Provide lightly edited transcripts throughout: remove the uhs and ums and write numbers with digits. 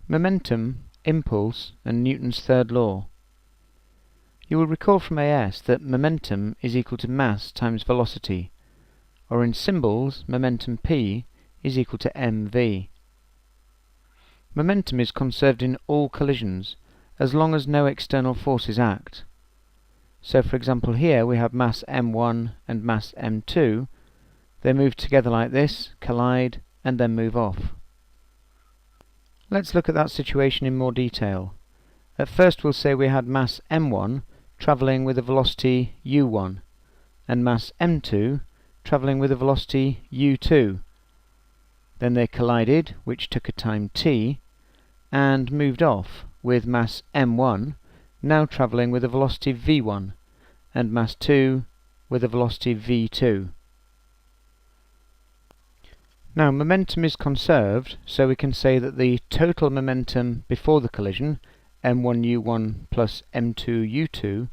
Momentum, impulse, and Newton's third law. You will recall from AS that momentum is equal to mass times velocity, or in symbols, momentum p is equal to mv. Momentum is conserved in all collisions, as long as no external forces act. So for example here we have mass m1 and mass m2. They move together like this, collide, and then move off. Let's look at that situation in more detail. At first we'll say we had mass m1 travelling with a velocity u1 and mass m2 travelling with a velocity u2. Then they collided, which took a time t, and moved off, with mass m1 now travelling with a velocity v1 and mass 2 with a velocity v2. Now momentum is conserved, so we can say that the total momentum before the collision, m1u1 plus m2u2,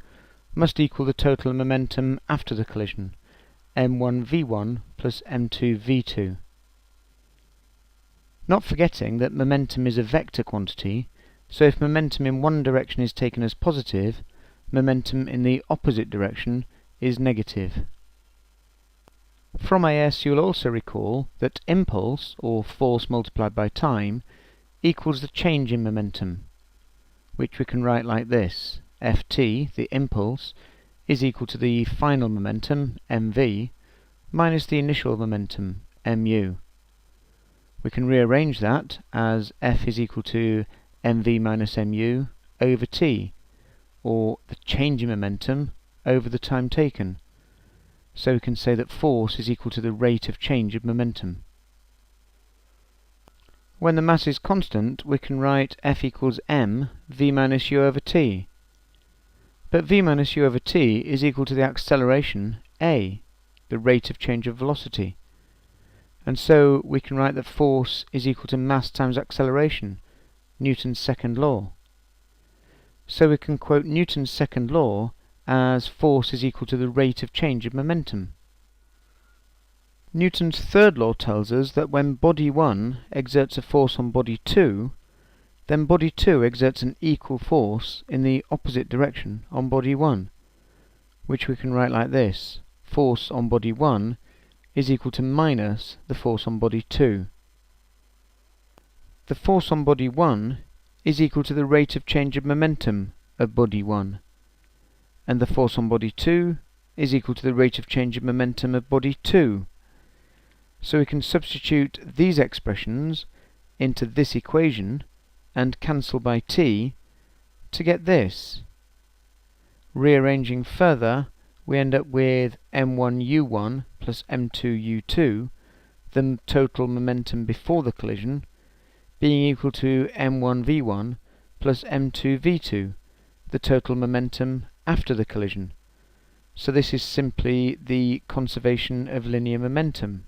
must equal the total momentum after the collision, m1v1 plus m2v2. Not forgetting that momentum is a vector quantity, so if momentum in one direction is taken as positive, momentum in the opposite direction is negative. From AS you will also recall that impulse, or force multiplied by time, equals the change in momentum, which we can write like this: Ft, the impulse, is equal to the final momentum, mv, minus the initial momentum, mu. We can rearrange that as F is equal to mv minus mu over t, or the change in momentum over the time taken. So we can say that force is equal to the rate of change of momentum. When the mass is constant, we can write F equals m v minus u over t. But v minus u over t is equal to the acceleration a, the rate of change of velocity. And so we can write that force is equal to mass times acceleration, Newton's second law. So we can quote Newton's second law as force is equal to the rate of change of momentum. Newton's third law tells us that when body 1 exerts a force on body 2, then body 2 exerts an equal force in the opposite direction on body 1, which we can write like this: force on body 1 is equal to minus the force on body 2. The force on body 1 is equal to the rate of change of momentum of body 1, and the force on body 2 is equal to the rate of change of momentum of body 2. So we can substitute these expressions into this equation and cancel by t to get this. Rearranging further, we end up with m1u1 plus m2u2, the total momentum before the collision, being equal to m1v1 plus m2v2, the total momentum after the collision. So this is simply the conservation of linear momentum.